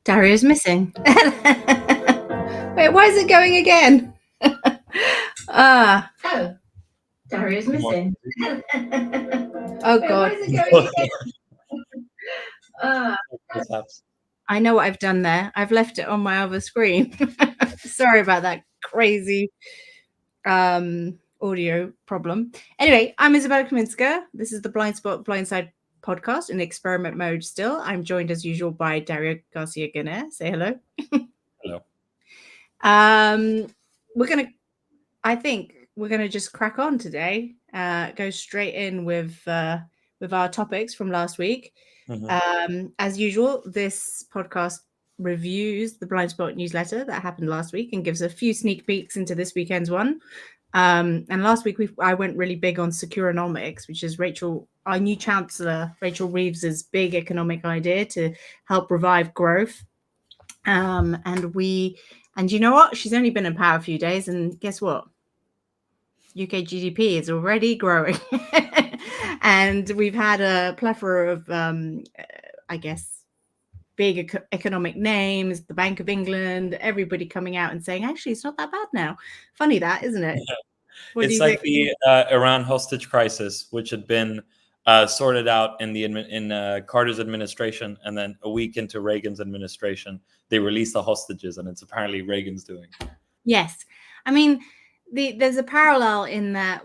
Dario's missing. Wait, why is it going again? Oh, Dario's missing. Oh God. Wait, why is it going again? I know what I've done there. I've left it on my other screen. Sorry about that crazy audio problem. Anyway, I'm Izabella Kaminska. This is the Blind Spot Blindside podcast in experiment mode still. I'm joined as usual by Dario Garcia. Say hello. Hello. I think we're gonna just crack on today. Go straight in with our topics from last week. Mm-hmm. As usual, this podcast reviews the Blind Spot newsletter that happened last week and gives a few sneak peeks into this weekend's one. And last week I went really big on Securonomics, which is our new chancellor, Rachel Reeves's big economic idea to help revive growth. And you know what? She's only been in power a few days, and guess what? UK GDP is already growing. And we've had a plethora of, I guess, big economic names, the Bank of England, everybody coming out and saying, actually, it's not that bad now. Funny that, isn't it? It's like the Iran hostage crisis, which had been sorted out in Carter's administration, and then a week into Reagan's administration, they released the hostages, and it's apparently Reagan's doing. Yes. I mean, there's a parallel in that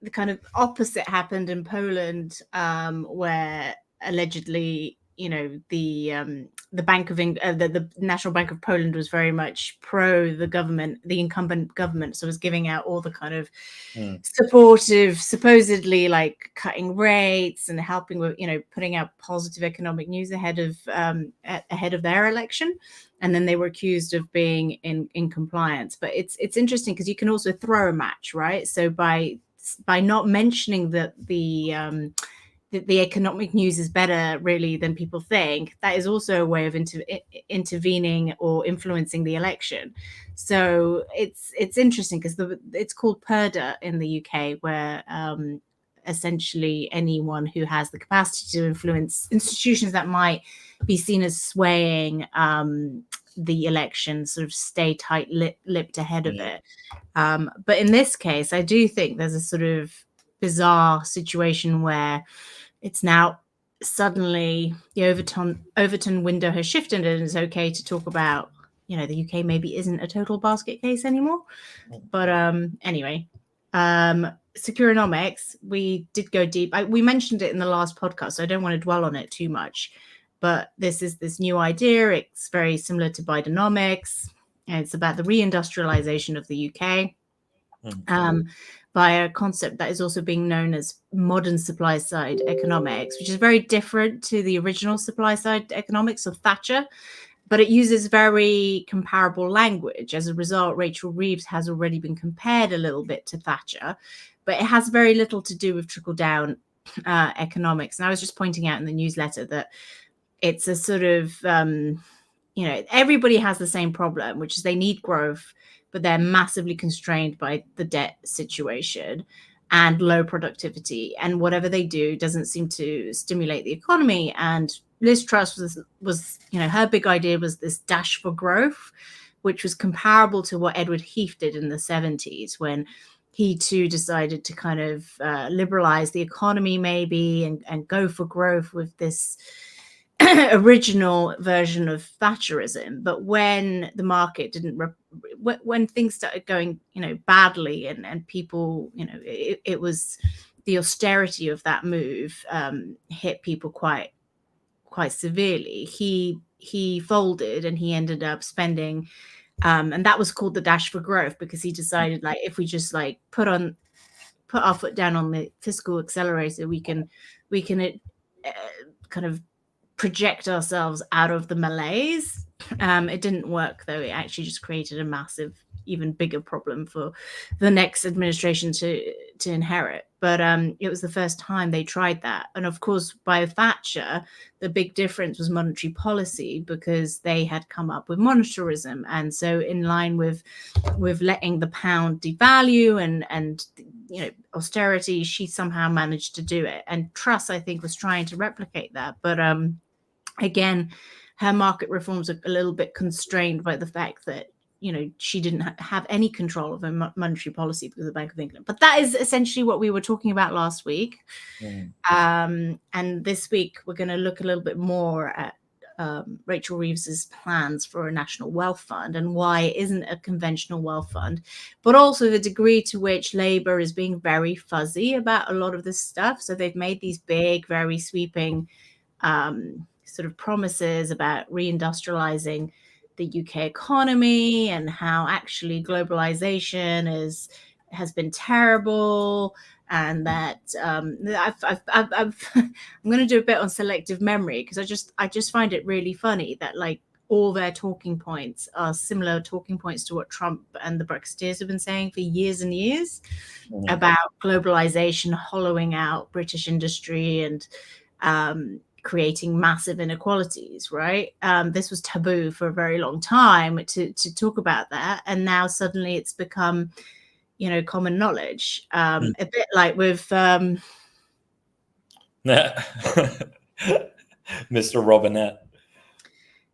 the kind of opposite happened in Poland, where allegedly, the Bank of England, the National Bank of Poland was very much pro the government, the incumbent government, so was giving out all the kind of supportive, supposedly like cutting rates and helping with, putting out positive economic news ahead of their election, and then they were accused of being in compliance. But it's interesting because you can also throw a match, right? So by not mentioning that the economic news is better really than people think, that is also a way of intervening or influencing the election. So it's interesting because it's called purdah in the UK, where essentially anyone who has the capacity to influence institutions that might be seen as swaying the election sort of stay tight-lipped ahead of it. But in this case, I do think there's a sort of bizarre situation where it's now suddenly the Overton window has shifted, and it's okay to talk about, the UK maybe isn't a total basket case anymore. But anyway, Securonomics, we did go deep. We mentioned it in the last podcast, so I don't want to dwell on it too much. But this is this new idea. It's very similar to Bidenomics. And it's about the reindustrialization of the UK. By a concept that is also being known as modern supply side economics, which is very different to the original supply side economics of Thatcher, but it uses very comparable language. As a result, Rachel Reeves has already been compared a little bit to Thatcher, but it has very little to do with trickle down economics. And I was just pointing out in the newsletter that it's a sort of, everybody has the same problem, which is they need growth, but they're massively constrained by the debt situation and low productivity. And whatever they do doesn't seem to stimulate the economy. And Liz Truss was her big idea was this dash for growth, which was comparable to what Edward Heath did in the 70s, when he too decided to kind of liberalize the economy maybe and go for growth with this original version of Thatcherism. But when the market when things started going badly and people it was the austerity of that move hit people quite severely. He folded and he ended up spending and that was called the dash for growth, because he decided, like, if we just like put our foot down on the fiscal accelerator, we can kind of project ourselves out of the malaise. It didn't work, though. It actually just created a massive, even bigger problem for the next administration to inherit. But it was the first time they tried that. And of course, by Thatcher, the big difference was monetary policy, because they had come up with monetarism. And so in line with letting the pound devalue and austerity, she somehow managed to do it. And Truss, I think, was trying to replicate that. But again, her market reforms are a little bit constrained by the fact that, you know, she didn't have any control of her monetary policy because of the Bank of England. But that is essentially what we were talking about last week. And this week, we're going to look a little bit more at Rachel Reeves's plans for a national wealth fund and why it isn't a conventional wealth fund, but also the degree to which Labour is being very fuzzy about a lot of this stuff. So they've made these big, very sweeping sort of promises about reindustrializing the UK economy and how actually globalization has been terrible, and that I'm going to do a bit on selective memory because I just find it really funny that like all their talking points are similar talking points to what Trump and the Brexiteers have been saying for years and years about globalization hollowing out British industry and creating massive inequalities, right? This was taboo for a very long time to talk about that. And now suddenly it's become, you know, common knowledge. A bit like with Mr. Robinette.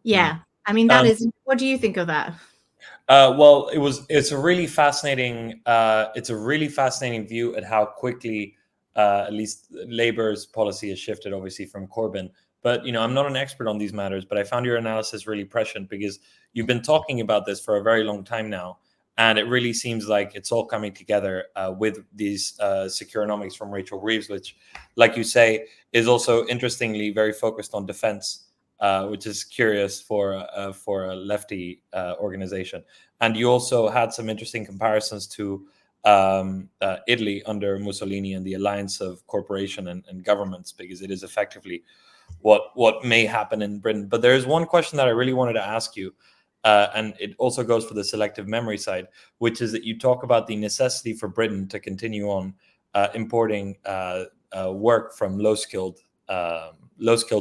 Yeah. I mean, that is, what do you think of that? Well, it's a really fascinating view at how quickly at least Labour's policy has shifted, obviously, from Corbyn. But, you know, I'm not an expert on these matters, but I found your analysis really prescient because you've been talking about this for a very long time now. And it really seems like it's all coming together with these Securonomics from Rachel Reeves, which, like you say, is also interestingly very focused on defense, which is curious for a lefty organization. And you also had some interesting comparisons to Italy under Mussolini and the alliance of corporation and governments, because it is effectively what may happen in Britain. But there is one question that I really wanted to ask you, and it also goes for the selective memory side, which is that you talk about the necessity for Britain to continue on importing work from low-skilled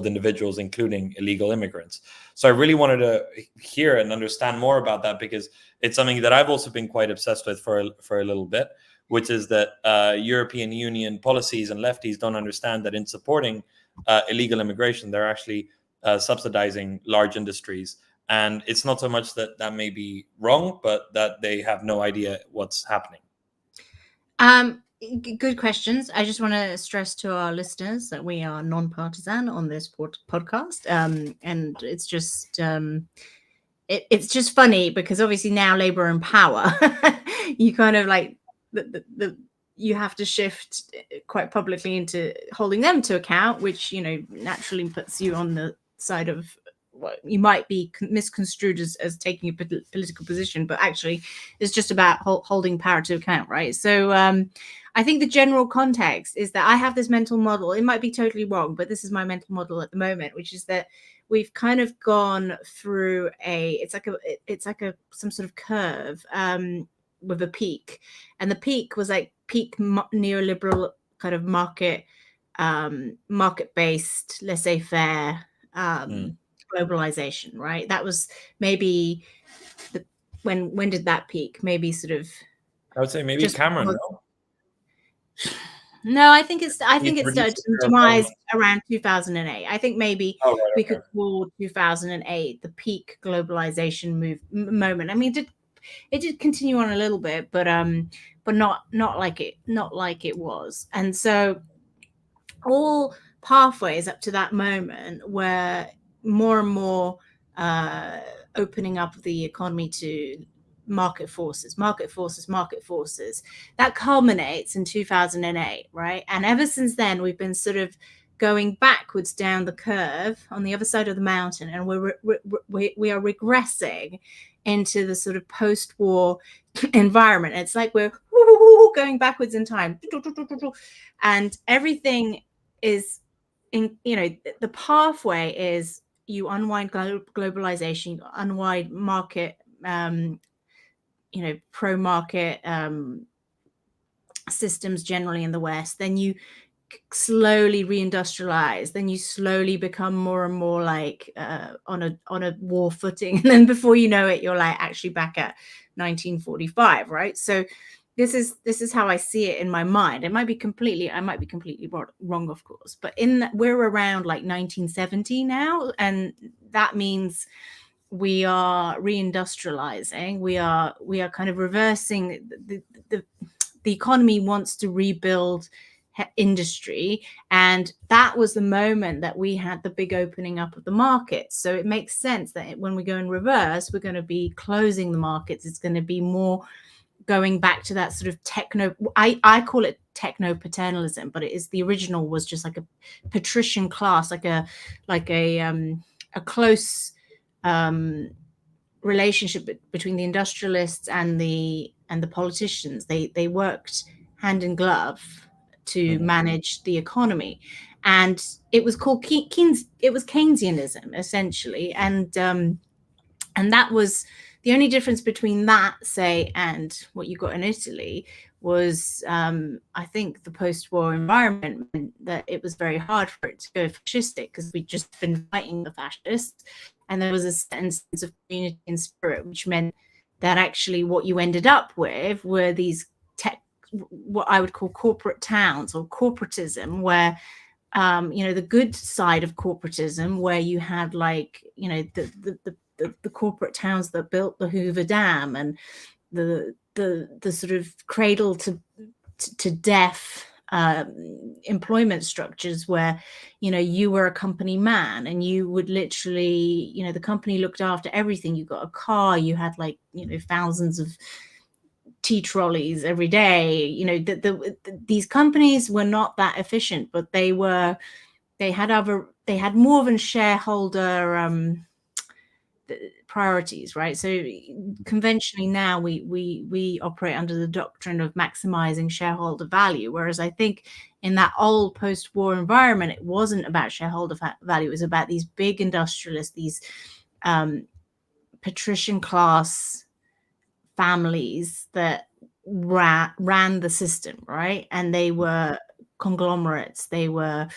individuals, including illegal immigrants. So I really wanted to hear and understand more about that, because it's something that I've also been quite obsessed with for a little bit, which is that European Union policies and lefties don't understand that in supporting illegal immigration, they're actually subsidizing large industries. And it's not so much that that may be wrong, but that they have no idea what's happening. Good questions. I just want to stress to our listeners that we are non-partisan on this podcast, and it's just it's just funny because obviously now Labour in power, you kind of like you have to shift quite publicly into holding them to account, which, you know, naturally puts you on the side of what you might be misconstrued as taking a political position, but actually it's just about holding power to account, right? So I think the general context is that I have this mental model. It might be totally wrong, but this is my mental model at the moment, which is that we've kind of gone through it's like some sort of curve with a peak, and the peak was like peak neoliberal kind of market-based, laissez-faire globalization, right? That was maybe when did that peak? Maybe sort of, I would say maybe Cameron. No, I think it's demise around 2008. I think maybe we could call 2008 the peak globalization moment. I mean, it did continue on a little bit, but not like it was. And so all pathways up to that moment were more and more opening up the economy to market forces. That culminates in 2008, right? And ever since then, we've been sort of going backwards down the curve on the other side of the mountain, and we are regressing into the sort of post-war environment. It's like we're going backwards in time, and everything is in, you know, the pathway is you unwind globalization, you unwind market, pro-market systems generally in the West, then you slowly reindustrialize, then you slowly become more and more like on a war footing, and then before you know it, you're like actually back at 1945, right? So this is how I see it in my mind. I might be completely wrong, of course, but we're around like 1970 now, and that means we are reindustrializing. We are kind of reversing the economy wants to rebuild industry, and that was the moment that we had the big opening up of the markets. So it makes sense that when we go in reverse, we're going to be closing the markets. It's going to be more going back to that sort of techno, I call it techno paternalism, but it is, the original was just like a patrician class, like a close relationship between the industrialists and the politicians. They worked hand in glove to manage the economy, and it was called Keynesianism essentially, and that was the only difference between that, say, and what you got in Italy was, I think, the post-war environment meant that it was very hard for it to go fascistic, because we'd just been fighting the fascists, and there was a sense of community and spirit, which meant that actually what you ended up with were these what I would call corporate towns, or corporatism, where the good side of corporatism, where you had, like, the corporate towns that built the Hoover Dam, and the sort of cradle to death employment structures, where you were a company man, and you would literally, the company looked after everything. You got a car, you had thousands of tea trolleys every day. These companies were not that efficient, but they had more than shareholder priorities, right? So conventionally now we operate under the doctrine of maximizing shareholder value, whereas I think in that old post-war environment, it wasn't about shareholder value. It was about these big industrialists, these patrician class families that ran the system, right? And they were conglomerates. They were,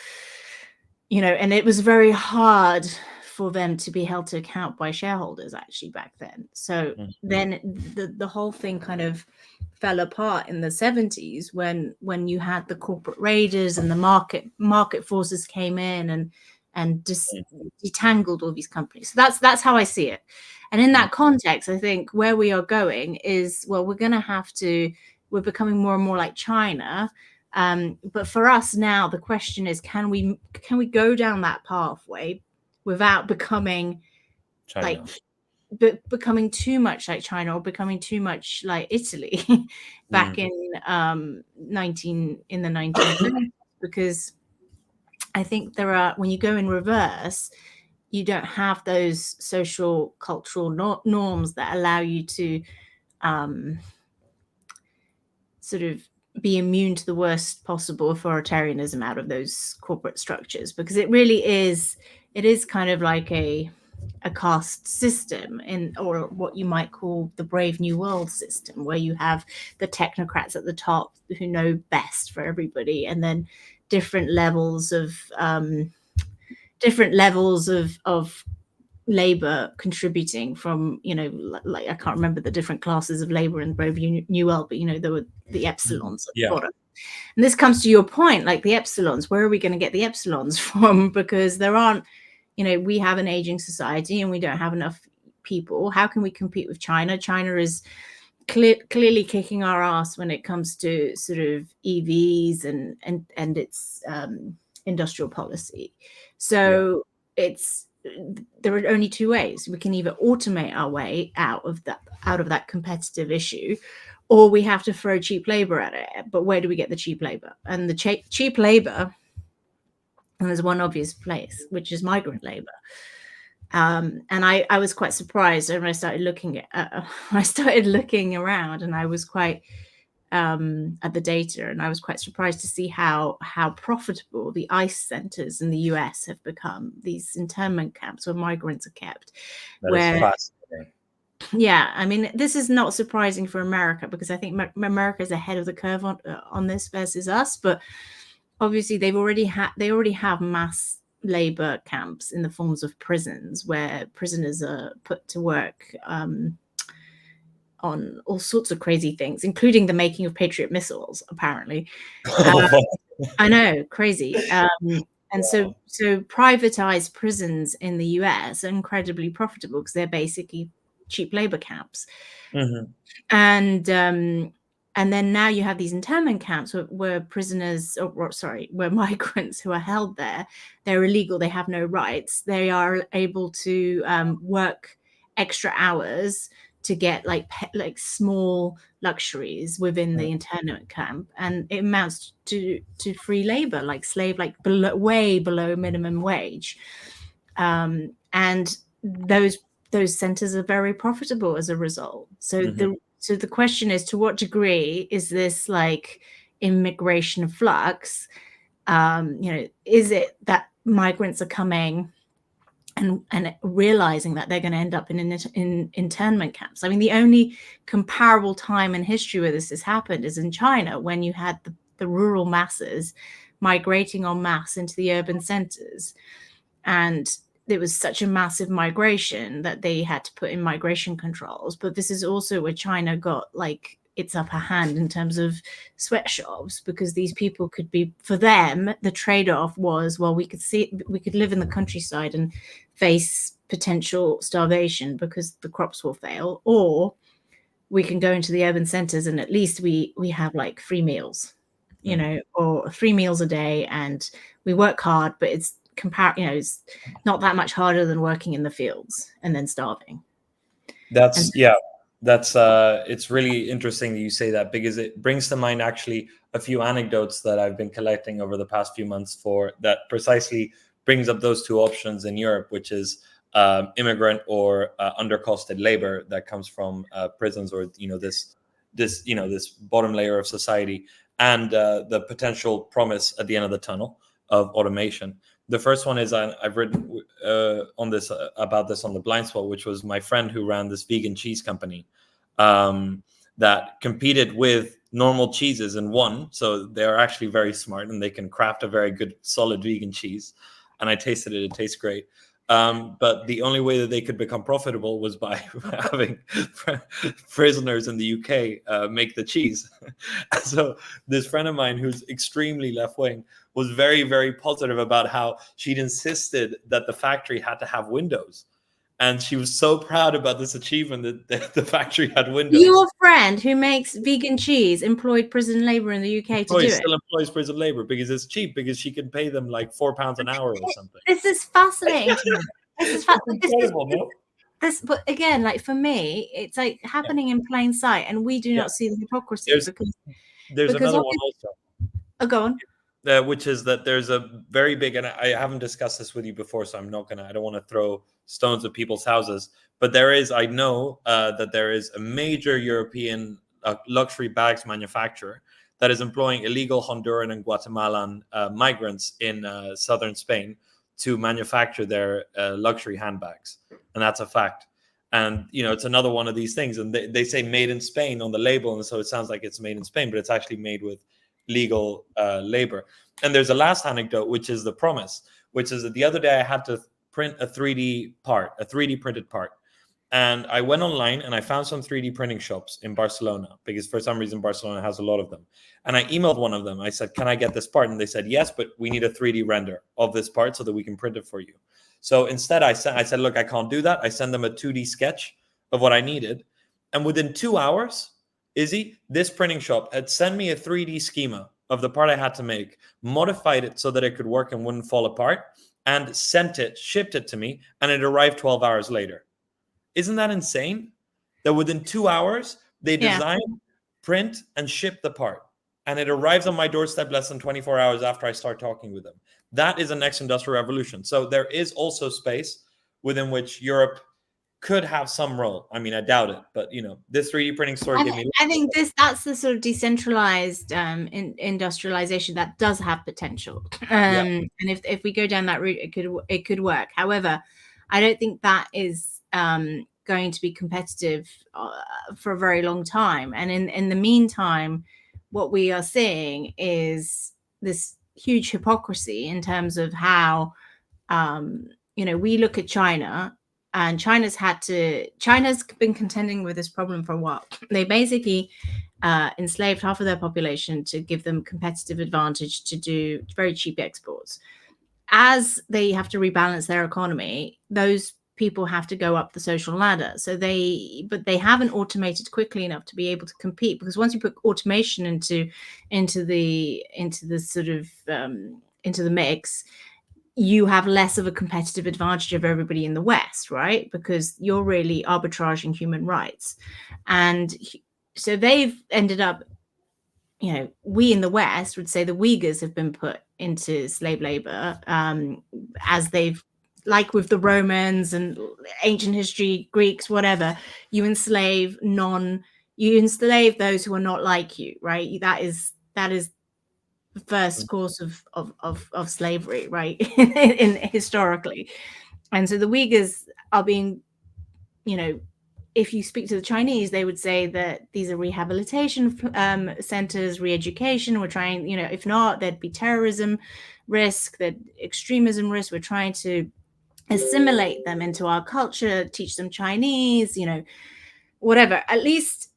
and it was very hard for them to be held to account by shareholders actually back then. So then the whole thing kind of fell apart in the 70s when you had the corporate raiders and the market forces came in and detangled all these companies. So that's how I see it. And in that context, I think where we are going is, well, we're becoming more and more like China. But for us now, the question is, can we go down that pathway without becoming China, becoming too much like China, or becoming too much like Italy back in the 1930s? Because I think when you go in reverse, you don't have those social cultural norms that allow you to sort of be immune to the worst possible authoritarianism out of those corporate structures, because it is kind of like a caste system, or what you might call the Brave New World system, where you have the technocrats at the top who know best for everybody, and then different levels of labor contributing from, like, I can't remember the different classes of labor in Brave New World, but there were the epsilons at the bottom. And this comes to your point, like the epsilons. Where are we going to get the epsilons from? Because there aren't, we have an aging society and we don't have enough people. How can we compete with China? China is clearly kicking our ass when it comes to sort of EVs and its industrial policy. So there are only two ways. We can either automate our way out of that competitive issue, or we have to throw cheap labor at it. But where do we get the cheap labor? And the cheap labor, and there's one obvious place, which is migrant labor. And I was quite surprised when I started looking around, and I was quite at the data, and I was quite surprised to see how profitable the ICE centers in the US have become, these internment camps where migrants are kept. That is fascinating. Yeah, I mean, this is not surprising for America, because I think America is ahead of the curve on this versus us. But obviously, they already have mass labor camps in the forms of prisons, where prisoners are put to work all sorts of crazy things, including the making of Patriot missiles, apparently. I know, crazy. And so privatized prisons in the US are incredibly profitable because they're basically cheap labor camps. Mm-hmm. And then now you have these internment camps where prisoners, where migrants who are held there, they're illegal, they have no rights, they are able to work extra hours to get like small luxuries within the internment camp, and it amounts to free labor, like slave, like way below minimum wage, and those centers are very profitable as a result. So the question is, to what degree is this like immigration flux? Is it that migrants are coming and realizing that they're going to end up in internment camps? I mean, the only comparable time in history where this has happened is in China, when you had the rural masses migrating en masse into the urban centers. And there was such a massive migration that they had to put in migration controls. But this is also where China got like its upper hand in terms of sweatshops, because these people could be, for them, the trade-off was, well, we could live in the countryside and face potential starvation because the crops will fail, or we can go into the urban centers and at least we have like free meals, or 3 meals a day, and we work hard, but it's it's not that much harder than working in the fields and then starving. It's really interesting that you say that, because it brings to mind actually a few anecdotes that I've been collecting over the past few months that precisely brings up those two options in Europe, which is immigrant or undercosted labor that comes from prisons, or this bottom layer of society, and the potential promise at the end of the tunnel of automation. The first one is I've written about this on the Blind Spot, which was my friend who ran this vegan cheese company that competed with normal cheeses and won. So they're actually very smart and they can craft a very good, solid vegan cheese. And I tasted it; it tastes great. But the only way that they could become profitable was by having prisoners in the UK make the cheese. So this friend of mine, who's extremely left-wing, was very, very positive about how she'd insisted that the factory had to have windows. And she was so proud about this achievement that the factory had windows. Your friend who makes vegan cheese employed prison labor in the UK to do it? Still employs prison labor because it's cheap, because she can pay them like £4 an hour or something. This is fascinating. This is incredible, no? But again, like for me, it's like happening in plain sight, and we do not see the hypocrisy. There's another one also. Oh, go on. Which is that there's a very big, and I haven't discussed this with you before, so I don't want to throw stones at people's houses, but I know that there is a major European luxury bags manufacturer that is employing illegal Honduran and Guatemalan migrants in southern Spain to manufacture their luxury handbags. And that's a fact. And, it's another one of these things. And they say made in Spain on the label. And so it sounds like it's made in Spain, but it's actually made with legal labor. And there's a last anecdote, which is the promise, which is that the other day I had to print a 3D printed part. And I went online and I found some 3D printing shops in Barcelona, because for some reason Barcelona has a lot of them. And I emailed one of them. I said, can I get this part? And they said, yes, but we need a 3D render of this part so that we can print it for you. So instead I said, look, I can't do that. I sent them a 2D sketch of what I needed. And within 2 hours, Izzy, this printing shop had sent me a 3D schema of the part I had to make, modified it so that it could work and wouldn't fall apart, and shipped it to me, and it arrived 12 hours later. Isn't that insane? That within 2 hours, they design, print, and ship the part. And it arrives on my doorstep less than 24 hours after I start talking with them. That is the next industrial revolution. So there is also space within which Europe could have some role. I mean, I doubt it, but this 3D printing story gave me. I think that's the sort of decentralized industrialization that does have potential. And if we go down that route, it could work. However, I don't think that is going to be competitive for a very long time. And in the meantime, what we are seeing is this huge hypocrisy in terms of how we look at China and China's been contending with this problem for a while. They basically enslaved half of their population to give them competitive advantage to do very cheap exports. As they have to rebalance their economy, those people have to go up the social ladder. But they haven't automated quickly enough to be able to compete, because once you put automation into the mix, you have less of a competitive advantage of everybody in the West, right? Because you're really arbitraging human rights. And so they've ended up, we in the West would say the Uyghurs have been put into slave labor, as they've, like with the Romans and ancient history, Greeks, whatever, you enslave those who are not like you, right? That is the first course of slavery, right? Historically. And so the Uyghurs are being, if you speak to the Chinese, they would say that these are rehabilitation centers, re-education. We're trying, if not, there'd be terrorism risk, that extremism risk. We're trying to assimilate them into our culture, teach them Chinese, whatever. At least,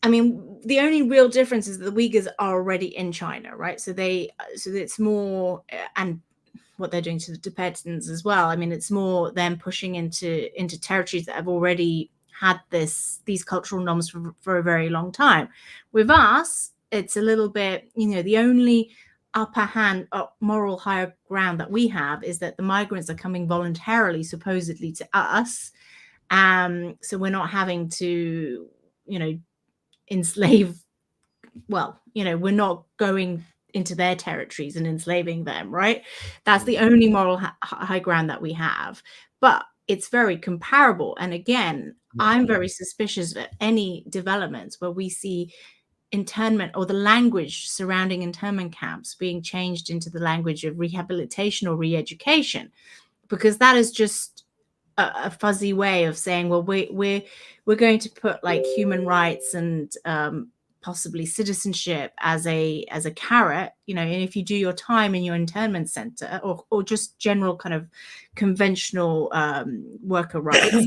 the only real difference is that the Uyghurs are already in China, right? So it's more, and what they're doing to the Tibetans as well. It's more them pushing into territories that have already had these cultural norms for a very long time. With us, it's a little bit, the only upper hand, moral higher ground that we have is that the migrants are coming voluntarily, supposedly, to us. So we're not having to, enslave. Well, we're not going into their territories and enslaving them, right? That's the only moral high ground that we have. But it's very comparable. And again, I'm very suspicious of any developments where we see internment, or the language surrounding internment camps, being changed into the language of rehabilitation or re-education, because that is just a fuzzy way of saying, well, we're going to put like human rights and possibly citizenship as a carrot, and if you do your time in your internment center, or just general kind of conventional worker rights,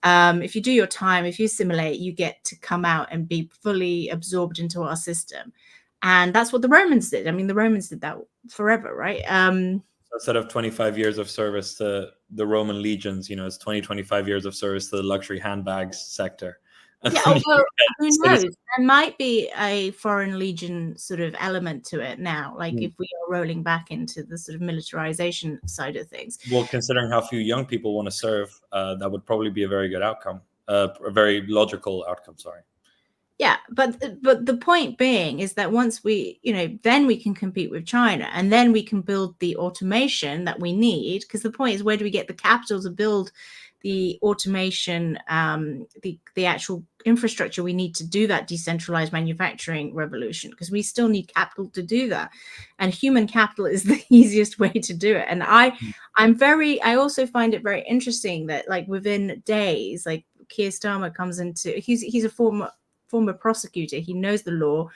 if you do your time, if you assimilate, you get to come out and be fully absorbed into our system. And that's what the Romans did. The Romans did that forever, right? Instead of 25 years of service to the Roman legions, it's 25 years of service to the luxury handbags sector. Yeah, although who knows? There might be a foreign legion sort of element to it now, like if we are rolling back into the sort of militarization side of things. Well, considering how few young people want to serve, that would probably be a very good outcome, a very logical outcome, sorry. Yeah, but the point being is that once we, then we can compete with China, and then we can build the automation that we need, because the point is, where do we get the capital to build the automation, the actual infrastructure we need to do that decentralized manufacturing revolution? Because we still need capital to do that, and human capital is the easiest way to do it. And I also find it very interesting that, like, within days, like, Keir Starmer comes into, he's a former prosecutor, he knows the law,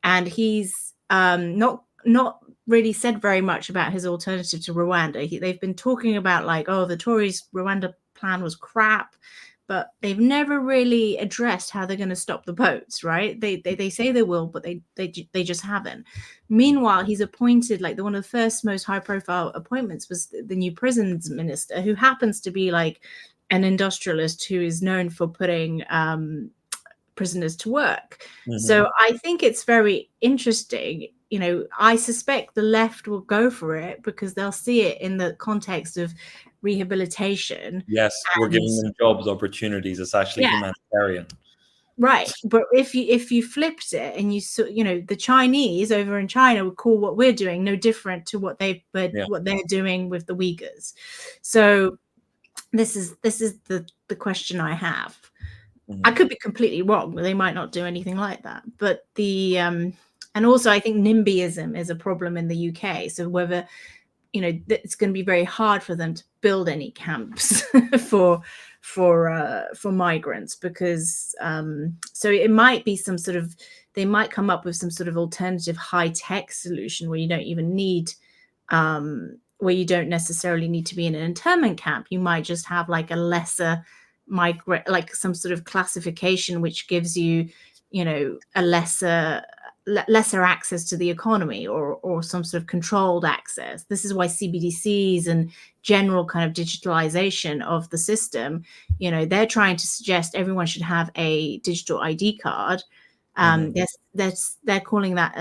and he's not really said very much about his alternative to Rwanda. They've been talking about, like, the Tories' Rwanda plan was crap, but they've never really addressed how they're going to stop the boats, right? They say they will, but they just haven't. Meanwhile, he's appointed, like, one of the first most high profile appointments was the new prisons minister, who happens to be like an industrialist who is known for putting prisoners to work. So I think it's very interesting. I suspect the left will go for it because they'll see it in the context of rehabilitation. Yes, we're giving them jobs, opportunities. It's actually humanitarian. Right. But if you flipped it and the Chinese over in China would call what we're doing no different to what they're doing with the Uyghurs. So this is the question I have. I could be completely wrong. They might not do anything like that. But and also I think NIMBYism is a problem in the UK. So whether, it's going to be very hard for them to build any camps for migrants, because so it might be they might come up with some sort of alternative high-tech solution where you don't even need where you don't necessarily need to be in an internment camp. You might just have like a lesser like some sort of classification, which gives you, a lesser access to the economy, or some sort of controlled access. This is why CBDCs and general kind of digitalization of the system, they're trying to suggest everyone should have a digital ID card. They're calling that,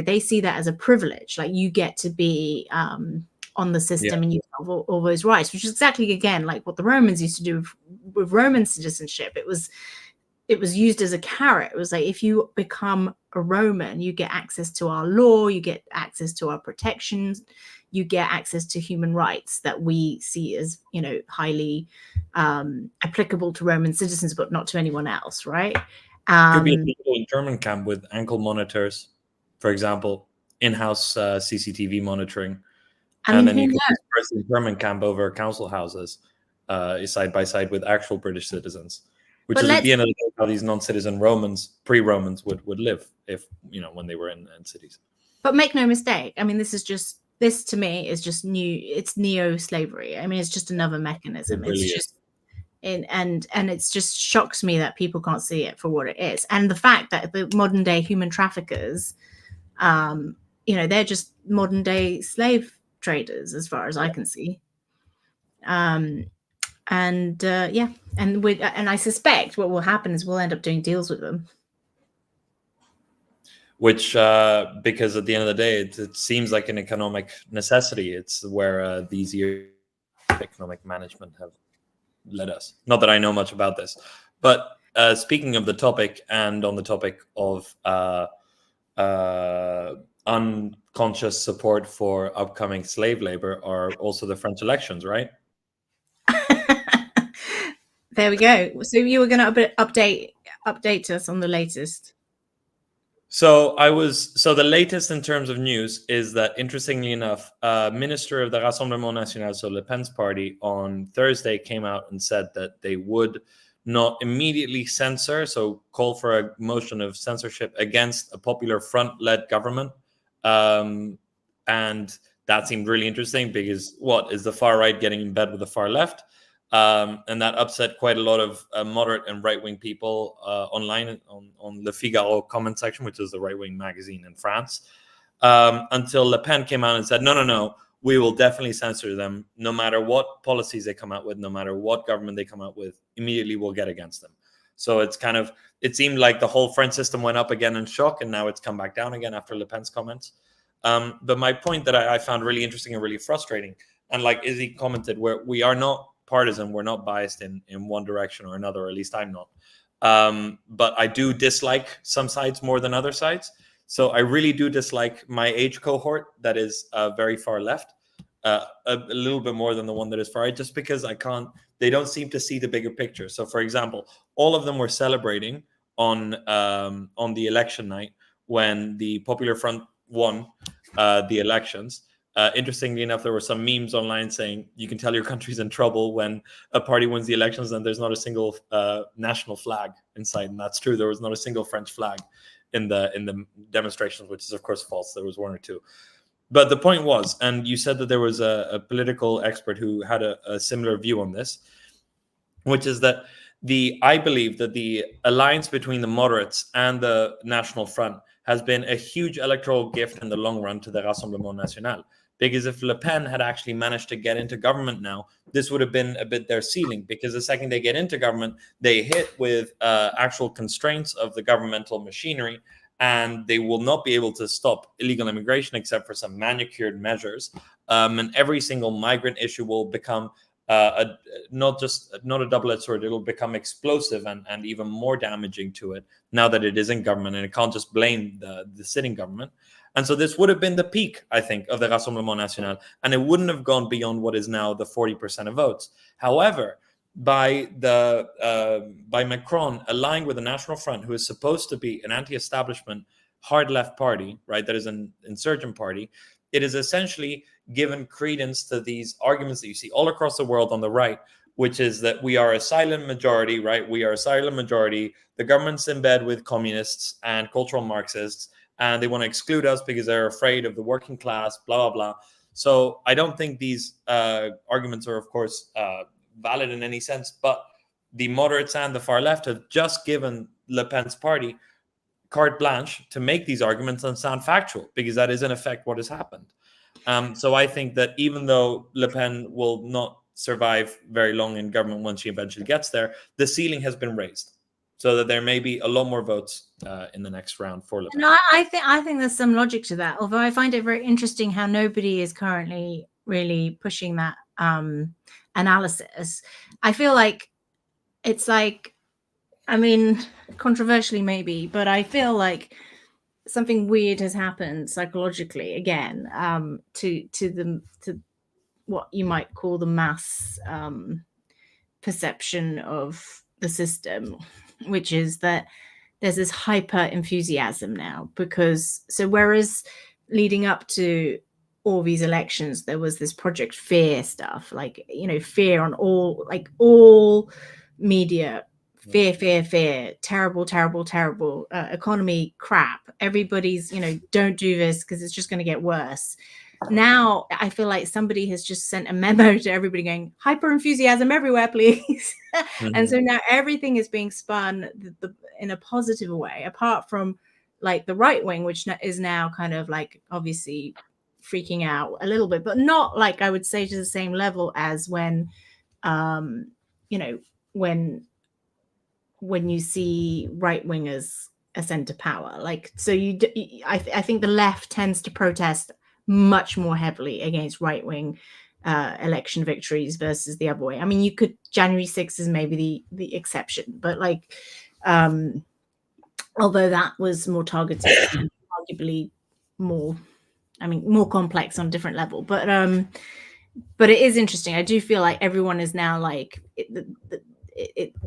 they see that as a privilege, like you get to be on the system and you have all those rights, which is exactly, again, like what the Romans used to do with Roman citizenship. It was used as a carrot. It was like, if you become a Roman, you get access to our law, you get access to our protections, you get access to human rights that we see as, highly applicable to Roman citizens, but not to anyone else, right? Could be a digital internment camp with ankle monitors, for example, in-house CCTV monitoring. And then you could disperse the internment camp over council houses, side by side with actual British citizens, which is at the end of the day how these non-citizen Romans, pre-Romans, would live if, when they were in cities. But make no mistake, I mean, this to me is just it's neo-slavery. I mean, it's just another mechanism. It really it's just and it's just shocks me that people can't see it for what it is. And the fact that the modern day human traffickers, they're just modern day slave traders, as far as I can see. And I suspect what will happen is we'll end up doing deals with them. Which, because at the end of the day, it seems like an economic necessity. It's where these years of economic management have led us. Not that I know much about this, but speaking of the topic, and on the topic of unconscious support for upcoming slave labor, are also the French elections, right? There we go. So you were going to update us on the latest. So the latest in terms of news is that, interestingly enough, Minister of the Rassemblement National, so Le Pen's party, on Thursday came out and said that they would not immediately censor, so call for a motion of censorship against a Popular Front-led government. And that seemed really interesting, because what is the far right getting in bed with the far left? And that upset quite a lot of moderate and right-wing people online on Le Figaro comment section, which is the right-wing magazine in France, until Le Pen came out and said, no, we will definitely censor them. No matter what policies they come out with, no matter what government they come out with, immediately we'll get against them. So it seemed like the whole French system went up again in shock, and now it's come back down again after Le Pen's comments. But my point that I found really interesting and really frustrating, and like Izzy commented, where we are not partisan, we're not biased in one direction or another, or at least I'm not. But I do dislike some sides more than other sides. So I really do dislike my age cohort that is very far left, a little bit more than the one that is far right, just because they don't seem to see the bigger picture. So, for example, all of them were celebrating on the election night when the Popular Front won the elections. Interestingly enough, there were some memes online saying you can tell your country's in trouble when a party wins the elections and there's not a single national flag in sight. And that's true. There was not a single French flag in the demonstrations, which is, of course, false. There was one or two. But the point was, and you said that there was a political expert who had a similar view on this, which is that I believe that the alliance between the moderates and the National Front has been a huge electoral gift in the long run to the Rassemblement National. Because if Le Pen had actually managed to get into government now, this would have been a bit their ceiling, because the second they get into government, they hit with actual constraints of the governmental machinery, and they will not be able to stop illegal immigration except for some manicured measures. And every single migrant issue will become not a double-edged sword. It'll become explosive and even more damaging to it now that it is in government, and it can't just blame the sitting government. And so this would have been the peak, I think, of the Rassemblement National, and it wouldn't have gone beyond what is now the 40% of votes. However, by Macron allying with the National Front, who is supposed to be an anti-establishment, hard left party, right, that is an insurgent party, it is essentially given credence to these arguments that you see all across the world on the right, which is that we are a silent majority, right? We are a silent majority. The government's in bed with communists and cultural Marxists, and they want to exclude us because they're afraid of the working class, blah, blah, blah. So I don't think these arguments are, of course, valid in any sense, but the moderates and the far left have just given Le Pen's party carte blanche to make these arguments and sound factual, because that is in effect what has happened. So I think that even though Le Pen will not survive very long in government once she eventually gets there, the ceiling has been raised, so that there may be a lot more votes in the next round for Le Pen. No, I think there's some logic to that. Although I find it very interesting how nobody is currently really pushing that analysis. I feel like it's like, I mean, controversially maybe, but I feel like something weird has happened psychologically again to what you might call the mass perception of the system, which is that there's this hyper enthusiasm now, because whereas leading up to all these elections, there was this Project Fear stuff, like, fear on all media, fear, terrible, economy crap. Everybody's, don't do this because it's just going to get worse. Now I feel like somebody has just sent a memo to everybody going, hyper enthusiasm everywhere, please. And so now everything is being spun in a positive way, apart from like the right wing, which is now kind of like obviously freaking out a little bit, but not like, I would say, to the same level as when when you see right wingers ascend to power. Like, so I think the left tends to protest much more heavily against right-wing election victories versus the other way. I mean, you could, January 6th is maybe the exception, but like, although that was more targeted, arguably more complex on a different level. But it is interesting. I do feel like everyone is now like,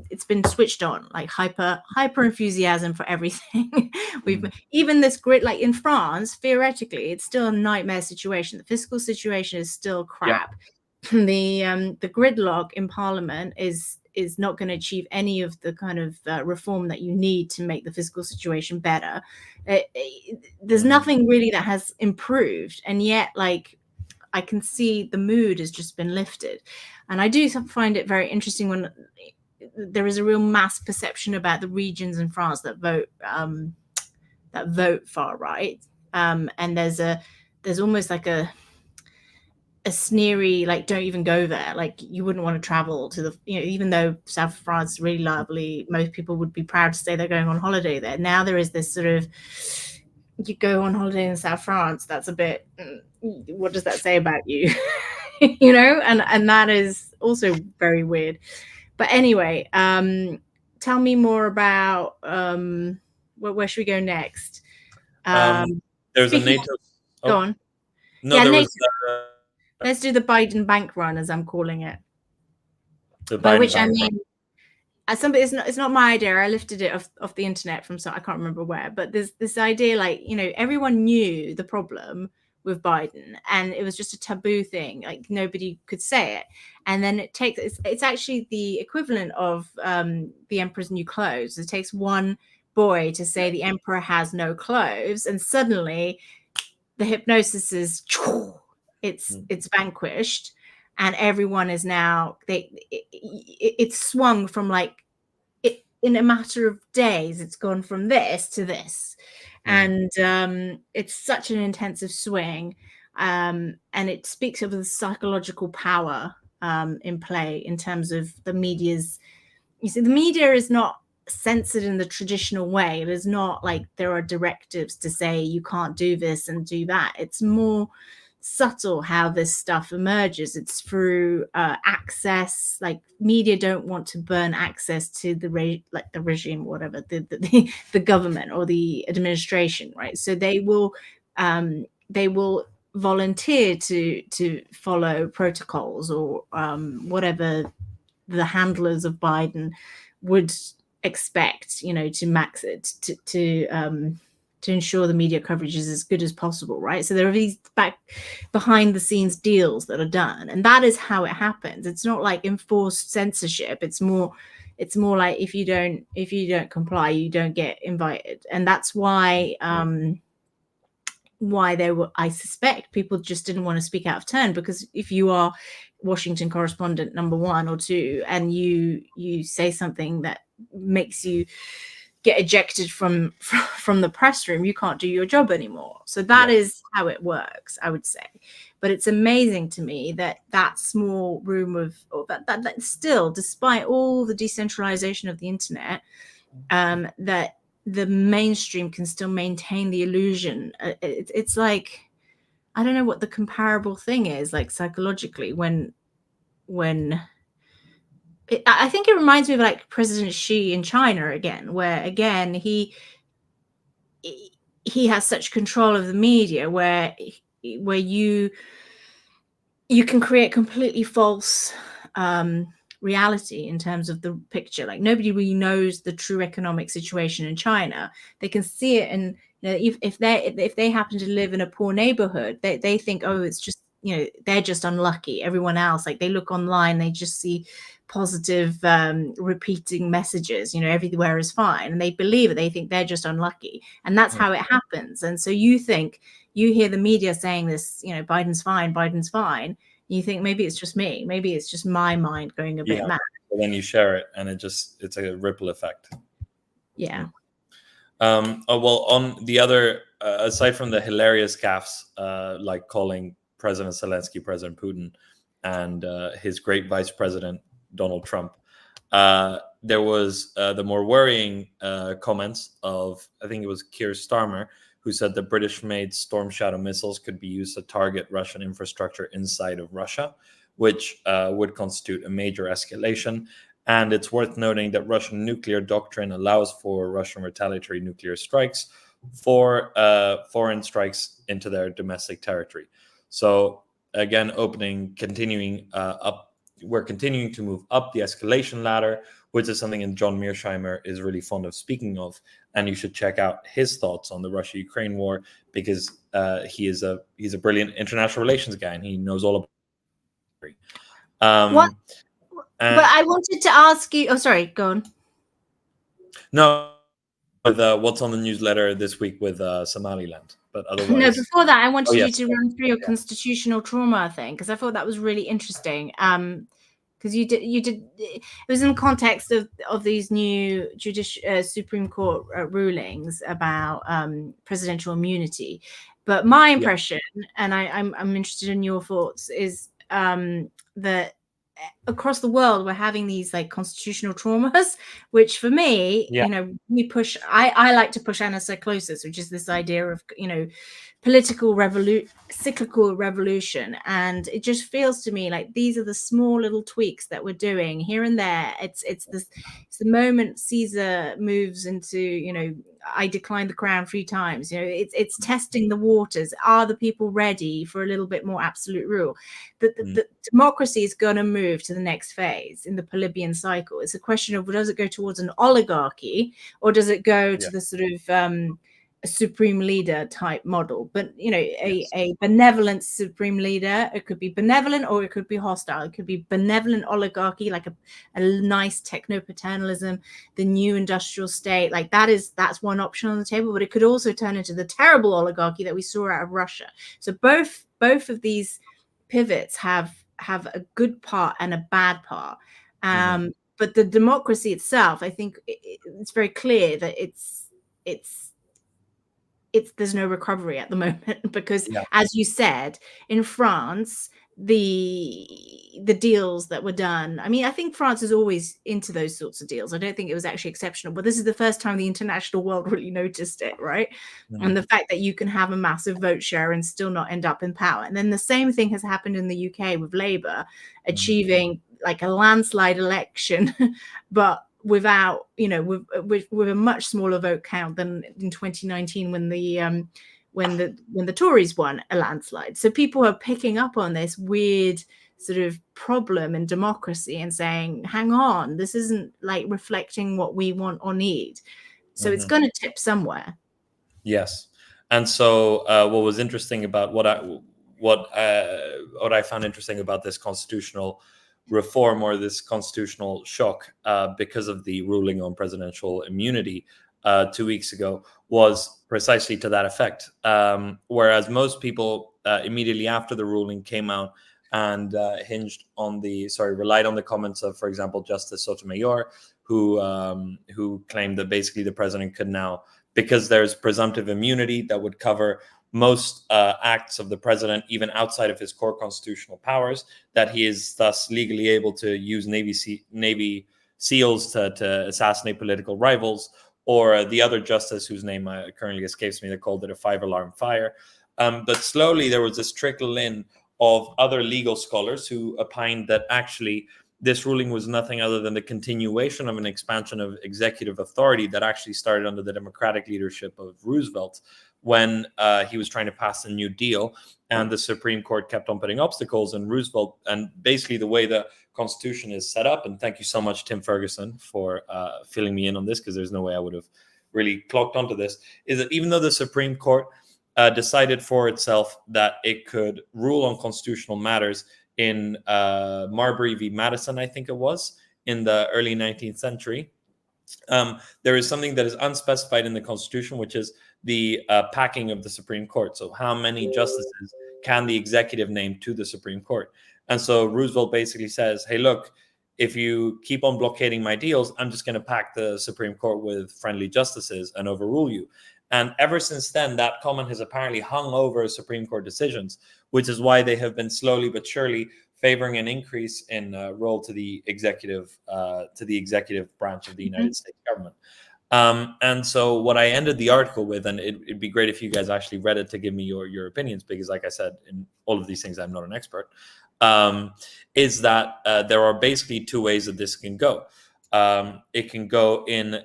it's been switched on, like hyper enthusiasm for everything. We've even this grid, like in France, theoretically, it's still a nightmare situation. The fiscal situation is still crap. Yeah. The gridlock in Parliament is not going to achieve any of the kind of reform that you need to make the fiscal situation better. There's nothing really that has improved, and yet, like, I can see the mood has just been lifted. And I do find it very interesting when there is a real mass perception about the regions in France that vote far right, and there's almost like a sneery, like, don't even go there, like you wouldn't want to travel to the, even though South France is really lovely, most people would be proud to say they're going on holiday there. Now there is this sort of, you go on holiday in South France, that's a bit, what does that say about you? And that is also very weird. But anyway, tell me more about where should we go next? There's a NATO. Go on. No, yeah, there NATO. was. Let's do the Biden bank run, as I'm calling it. By which I mean, it's not my idea. I lifted it off the internet from, so I can't remember where. But there's this idea, like, everyone knew the problem with Biden, and it was just a taboo thing, like nobody could say it. And then it's actually the equivalent of the emperor's new clothes. It takes one boy to say the emperor has no clothes, and suddenly the hypnosis is it's vanquished, and everyone is now it's swung from, like, in a matter of days, it's gone from this to this. And it's such an intensive swing, and it speaks of the psychological power in play in terms of the media's. You see, the media is not censored in the traditional way. It is not like there are directives to say you can't do this and do that. It's more subtle how this stuff emerges. It's through access. Like, media don't want to burn access to the regime, whatever, the government or the administration, right? So they will volunteer to follow protocols or whatever the handlers of Biden would expect, to max it to ensure the media coverage is as good as possible, right? So there are these behind the scenes deals that are done, and that is how it happens. It's not like enforced censorship. It's more like if you don't comply, you don't get invited. And that's why why they were, I suspect people just didn't want to speak out of turn, because if you are Washington correspondent number 1 or 2 and you say something that makes you get ejected from the press room, you can't do your job anymore. So that is how it works, I would say. But it's amazing to me that small room of that still, despite all the decentralization of the internet, that the mainstream can still maintain the illusion. It's like, I don't know what the comparable thing is, like psychologically, when I think it reminds me of like President Xi in China again, where again he has such control of the media, where you can create completely false reality in terms of the picture. Like nobody really knows the true economic situation in China. They can see it, and if they happen to live in a poor neighborhood, they think, oh, it's just, they're just unlucky. Everyone else, like they look online, they just see positive repeating messages, everywhere is fine, and they believe it. They think they're just unlucky, and that's how it happens. And so you hear the media saying this, Biden's fine. You think maybe it's just me, maybe it's just my mind going a bit mad. But then you share it, and it's a ripple effect. Yeah. Well, on the other, aside from the hilarious gaffes, like calling President Zelensky President Putin and his great vice president Donald Trump, there was the more worrying comments of, I think it was Keir Starmer, who said the British-made Storm Shadow missiles could be used to target Russian infrastructure inside of Russia, which would constitute a major escalation. And it's worth noting that Russian nuclear doctrine allows for Russian retaliatory nuclear strikes for foreign strikes into their domestic territory. So again, we're continuing to move up the escalation ladder, which is something John Mearsheimer is really fond of speaking of. And you should check out his thoughts on the Russia-Ukraine war, because he's a brilliant international relations guy, and he knows all about it. What? But I wanted to ask you. Oh, sorry. Go on. No, with what's on the newsletter this week with Somaliland, but otherwise. No, before that, I wanted you to run through your constitutional trauma thing, because I thought that was really interesting. Because you did. It was in the context of these new Supreme Court rulings about presidential immunity. But my impression, and I'm interested in your thoughts, is that across the world we're having these like constitutional traumas, which for me, we push. I like to push anacyclosis, which is this idea of political cyclical revolution, and it just feels to me like these are the small little tweaks that we're doing here and there. It's the moment Caesar moves into I declined the crown 3 times. It's testing the waters. Are the people ready for a little bit more absolute rule? The democracy is going to move to the next phase in the Polybian cycle. It's a question of, does it go towards an oligarchy, or does it go to the sort of a supreme leader type model? But a benevolent supreme leader, it could be benevolent or it could be hostile. It could be benevolent oligarchy, like a nice techno-paternalism, the new industrial state, like that's one option on the table. But it could also turn into the terrible oligarchy that we saw out of Russia. So both of these pivots have a good part and a bad part. But the democracy itself, I think it's very clear that it's there's no recovery at the moment, because as you said, in France, the deals that were done, I mean, I think France is always into those sorts of deals. I don't think it was actually exceptional, but this is the first time the international world really noticed it, right? And the fact that you can have a massive vote share and still not end up in power. And then the same thing has happened in the UK with Labour achieving like a landslide election, but without with a much smaller vote count than in 2019 when the Tories won a landslide. So people are picking up on this weird sort of problem in democracy and saying, hang on, this isn't like reflecting what we want or need. So it's going to tip somewhere. Yes. And so what was interesting about what I found interesting about this constitutional reform, or this constitutional shock, because of the ruling on presidential immunity, 2 weeks ago was precisely to that effect. Whereas most people immediately after the ruling came out and relied on the comments of, for example, Justice Sotomayor, who claimed that basically the president could now, because there's presumptive immunity that would cover most acts of the president, even outside of his core constitutional powers, that he is thus legally able to use Navy SEALs to assassinate political rivals, or the other justice whose name currently escapes me, that called it a 5-alarm fire. But slowly there was this trickle in of other legal scholars who opined that actually this ruling was nothing other than the continuation of an expansion of executive authority that actually started under the democratic leadership of Roosevelt when he was trying to pass the New Deal, and the Supreme Court kept on putting obstacles. And Roosevelt, and basically the way the Constitution is set up, and thank you so much, Tim Ferguson, for filling me in on this, because there's no way I would have really clocked onto this, is that even though the Supreme Court decided for itself that it could rule on constitutional matters in Marbury v. Madison, I think it was, in the early 19th century, there is something that is unspecified in the Constitution, which is the packing of the Supreme Court. So how many justices can the executive name to the Supreme Court? And so Roosevelt basically says, hey, look, if you keep on blockading my deals, I'm just going to pack the Supreme Court with friendly justices and overrule you. And ever since then, that comment has apparently hung over Supreme Court decisions, which is why they have been slowly but surely favoring an increase in role to the executive branch of the United States government. And so what I ended the article with, and it'd be great if you guys actually read it to give me your opinions, because like I said, in all of these things, I'm not an expert, is that there are basically two ways that this can go. It can go in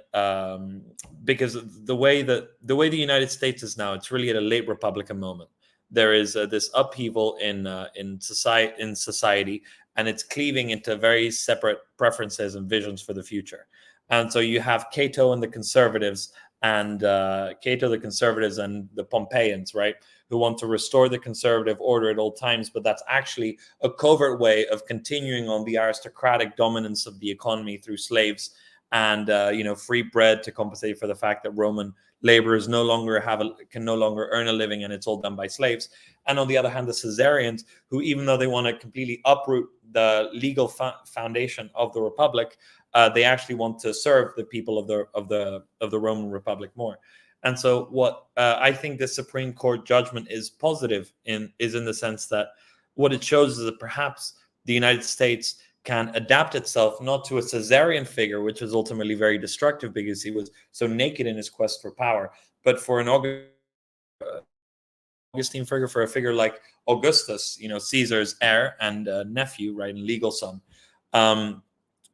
because the way the United States is now, it's really at a late Republican moment. There is this upheaval in society, and it's cleaving into very separate preferences and visions for the future. And so you have Cato and the conservatives, and the Pompeians, right, who want to restore the conservative order at all times, but that's actually a covert way of continuing on the aristocratic dominance of the economy through slaves and free bread to compensate for the fact that Roman laborers can no longer earn a living, and it's all done by slaves. And on the other hand, the Caesarians, who, even though they want to completely uproot the legal foundation of the Republic, they actually want to serve the people of the Roman Republic more. And so what I think the Supreme Court judgment is positive is in the sense that what it shows is that perhaps the United States can adapt itself not to a Caesarian figure, which was ultimately very destructive because he was so naked in his quest for power, but for an Augustine figure, for a figure like Augustus, Caesar's heir and nephew, right, and legal son,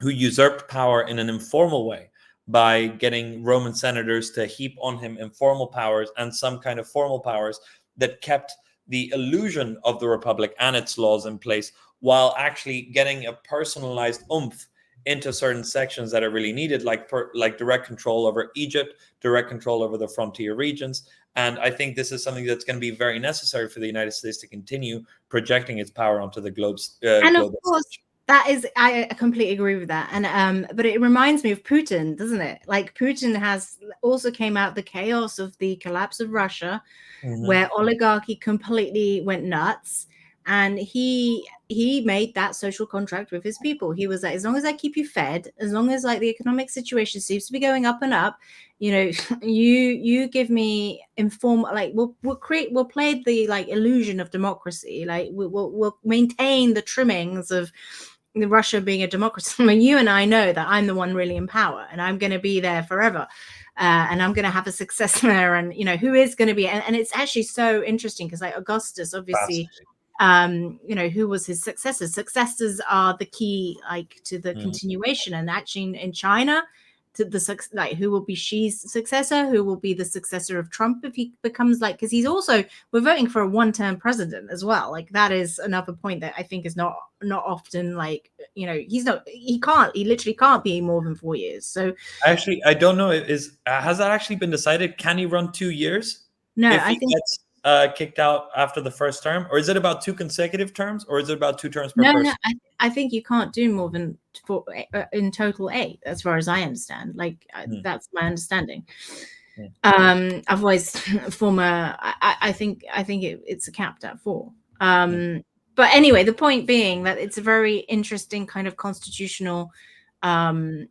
who usurped power in an informal way by getting Roman senators to heap on him informal powers and some kind of formal powers that kept the illusion of the Republic and its laws in place, while actually getting a personalized oomph into certain sections that are really needed, like direct control over Egypt, direct control over the frontier regions. And I think this is something that's going to be very necessary for the United States to continue projecting its power onto the globe's and of course stage. That is, I completely agree with that. And but it reminds me of Putin, doesn't it? Like Putin has also came out the chaos of the collapse of Russia, where oligarchy completely went nuts. And he made that social contract with his people. He was like, as long as I keep you fed, as long as like the economic situation seems to be going up and up, you give me informal, like we'll play the like illusion of democracy, like we'll maintain the trimmings of Russia being a democracy. I mean, you and I know that I'm the one really in power, and I'm going to be there forever. And I'm going to have a successor, and who is going to be, and it's actually so interesting because like Augustus, obviously. Who was his successor? Successors are the key, like to the continuation. And actually, in China, to the like, who will be Xi's successor? Who will be the successor of Trump if he becomes like? Because we're voting for a one-term president as well. Like that is another point that I think is not often like he literally can't be more than 4 years. So actually, I don't know. Has that actually been decided? Can he run 2 years? No, I think. Kicked out after the first term, or is it about 2 consecutive terms, or is it about 2 terms per person? No, I think you can't do more than for in total 8, as far as I understand. Like that's my understanding. Otherwise, former, I think it's capped at 4. But anyway, the point being that it's a very interesting kind of constitutional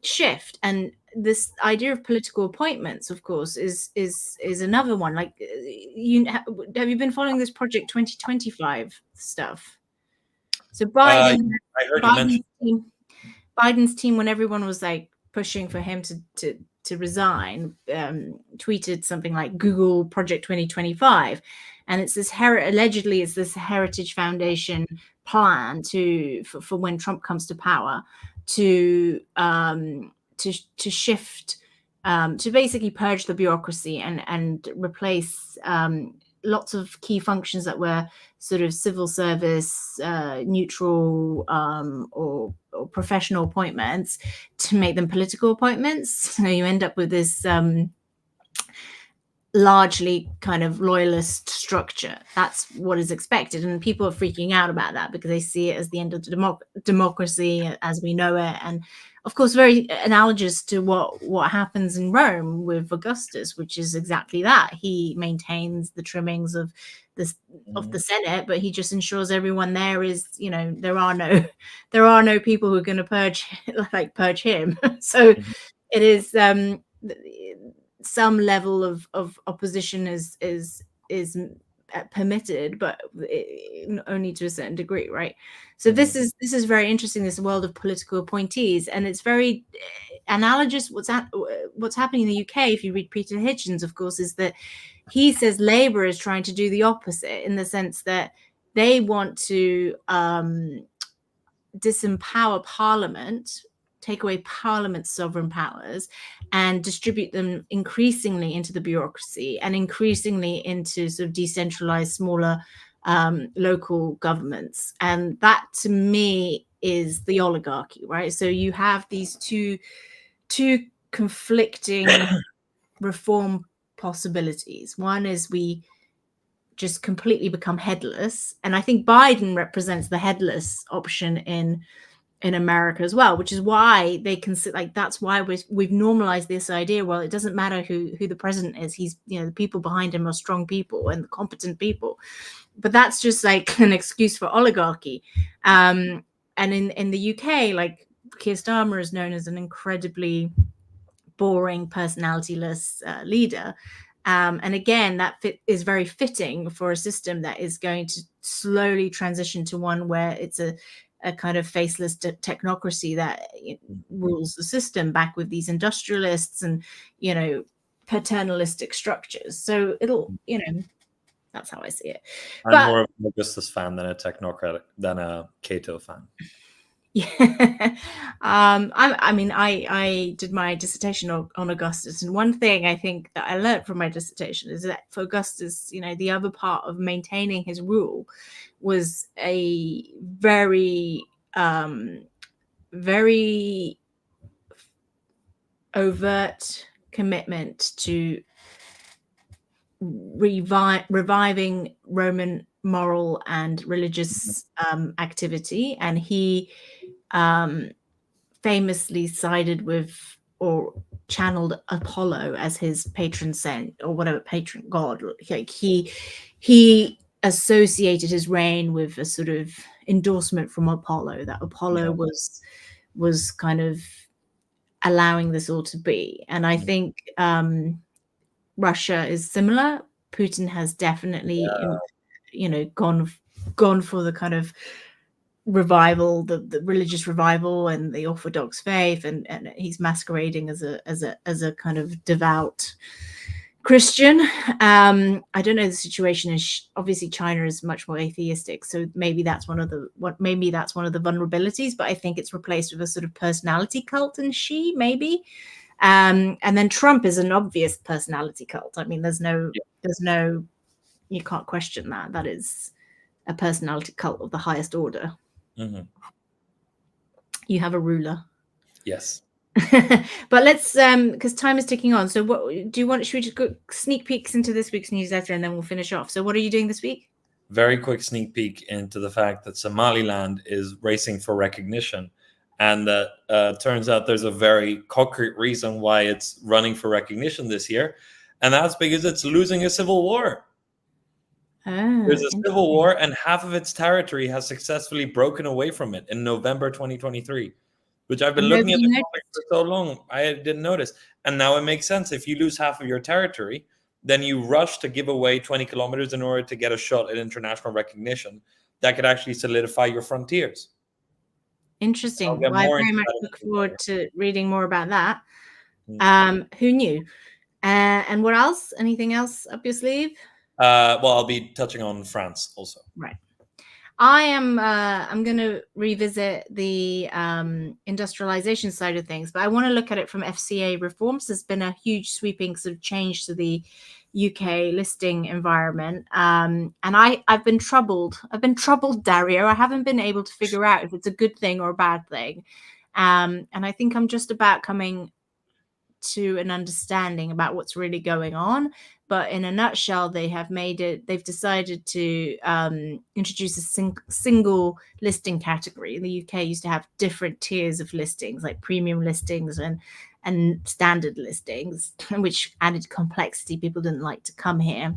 shift, and this idea of political appointments, of course, is another one. Like, have you been following this Project 2025 stuff? So I heard you mention Biden's team, when everyone was like pushing for him to resign, tweeted something like Google Project 2025, and it's this allegedly it's this Heritage Foundation plan for when Trump comes to power to shift, to basically purge the bureaucracy and replace lots of key functions that were sort of civil service, neutral, or professional appointments, to make them political appointments. So you end up with this largely kind of loyalist structure. That's what is expected, and people are freaking out about that because they see it as the end of the democracy as we know it. And of course, very analogous to what happens in Rome with Augustus, which is exactly that. He maintains the trimmings of the Senate, but he just ensures everyone there is, there are no people who are going to purge him. So it is some level of opposition is permitted, but only to a certain degree, right? So this is very interesting, this world of political appointees, and it's very analogous what's happening in the UK. If you read Peter Hitchens, of course, is that he says Labour is trying to do the opposite, in the sense that they want to disempower Parliament, take away Parliament's sovereign powers, and distribute them increasingly into the bureaucracy and increasingly into sort of decentralized, smaller local governments. And that, to me, is the oligarchy, right? So you have these two conflicting reform possibilities. One is we just completely become headless, and I think Biden represents the headless option in America as well, which is why they consider, like, that's why we've normalized this idea. Well, it doesn't matter who the president is. He's, the people behind him are strong people and competent people. But that's just like an excuse for oligarchy. And in the UK, like, Keir Starmer is known as an incredibly boring, personality-less leader. And again, that is very fitting for a system that is going to slowly transition to one where it's a kind of faceless technocracy that rules the system, back with these industrialists and, paternalistic structures. So it'll, that's how I see it. I'm more of an Augustus fan than a technocrat, than a Cato fan. Yeah. I did my dissertation on Augustus, and one thing I think that I learned from my dissertation is that for Augustus, the other part of maintaining his rule was a very, very overt commitment to reviving Roman moral and religious activity. And he famously sided with, or channeled, Apollo as his patron saint, or whatever, patron god. Like, he associated his reign with a sort of endorsement from Apollo, that Apollo was kind of allowing this all to be. And I think Russia is similar. Putin has definitely gone for the kind of revival, the religious revival and the Orthodox faith, and he's masquerading as a kind of devout Christian. I don't know the situation is obviously China is much more atheistic, so maybe that's one of the vulnerabilities. But I think it's replaced with a sort of personality cult in Xi, maybe. And then Trump is an obvious personality cult. I mean, there's no, you can't question that. That is a personality cult of the highest order. Mm-hmm. You have a ruler. Yes. But let's, because time is ticking on. So what do you want? Should we just go sneak peeks into this week's newsletter and then we'll finish off? So what are you doing this week? Very quick sneak peek into the fact that Somaliland is racing for recognition. And turns out there's a very concrete reason why it's running for recognition this year, and that's because it's losing a civil war. There's a civil war, and half of its territory has successfully broken away from it in November 2023, which I've been looking at the conflict for so long, I didn't notice. And now it makes sense. If you lose half of your territory, then you rush to give away 20 kilometers in order to get a shot at international recognition that could actually solidify your frontiers. Interesting. Well, I very much look forward to reading more about that. Who knew? And what else? Anything else up your sleeve? Well, I'll be touching on France also. Right. I'm going to revisit the industrialization side of things, but I want to look at it from FCA reforms. There's been a huge sweeping sort of change to the UK listing environment. And I've been troubled. Dario. I haven't been able to figure out if it's a good thing or a bad thing. And I think I'm just about coming to an understanding about what's really going on. But in a nutshell, they've decided to introduce a single listing category. In the UK used to have different tiers of listings, like premium listings and standard listings, which added complexity. People didn't like to come here.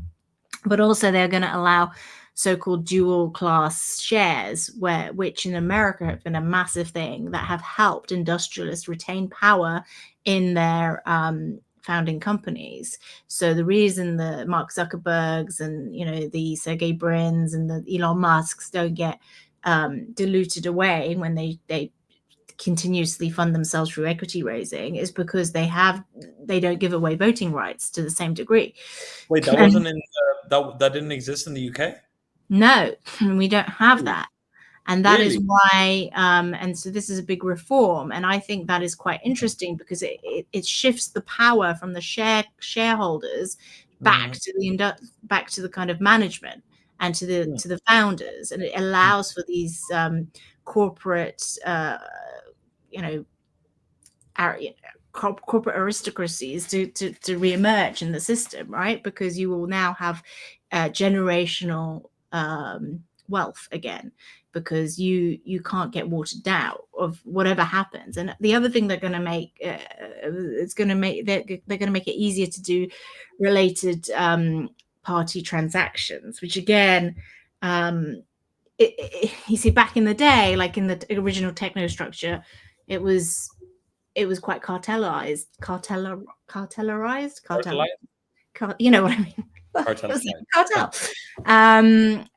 But also they're going to allow so-called dual class shares, which in America have been a massive thing that have helped industrialists retain power in their founding companies. So the reason the Mark Zuckerbergs and the Sergey Brins and the Elon Musks don't get diluted away when they continuously fund themselves through equity raising is because they don't give away voting rights to the same degree. Wait, that wasn't in that didn't exist in the UK? No, we don't have that. And that is why, and so this is a big reform. And I think that is quite interesting because it shifts the power from the shareholders back to the kind of management and to the founders. And it allows for these corporate, corporate aristocracies to reemerge in the system, right? Because you will now have generational wealth again, because you can't get watered down of whatever happens. And the other thing they're going to make they're going to make it easier to do related party transactions, which again, you see, back in the day, like in the original techno structure, it was quite cartelized. You know what I mean? Cartel.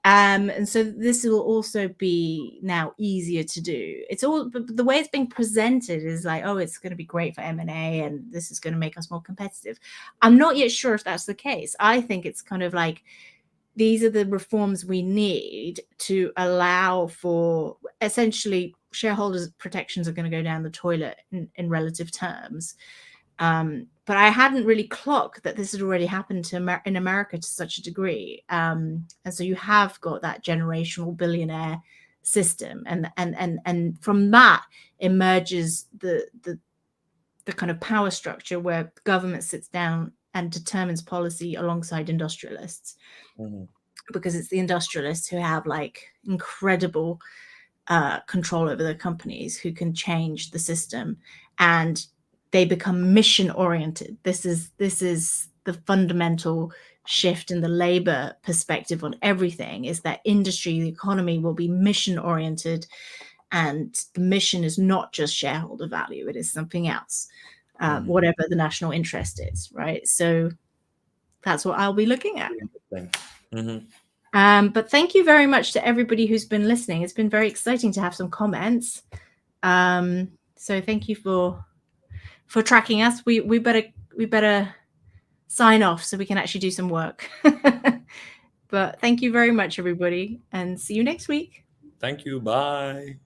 And so this will also be now easier to do. It's all, but the way it's being presented is like, oh, it's going to be great for M&A and this is going to make us more competitive. I'm not yet sure if that's the case. I think it's kind of like, these are the reforms we need to allow for, essentially, shareholders' protections are going to go down the toilet in relative terms. But I hadn't really clocked that this had already happened in America to such a degree. And so you have got that generational billionaire system. And from that emerges the kind of power structure where government sits down and determines policy alongside industrialists. Mm-hmm. Because it's the industrialists who have like incredible control over their companies, who can change the system, and they become mission oriented. This is the fundamental shift in the labor perspective on everything, is that industry, the economy will be mission oriented, and the mission is not just shareholder value, it is something else, whatever the national interest is, right? So that's what I'll be looking at. Mm-hmm. But thank you very much to everybody who's been listening. It's been very exciting to have some comments. So thank you for tracking us. We better sign off so we can actually do some work. But thank you very much, everybody, and see you next week. Thank you. Bye.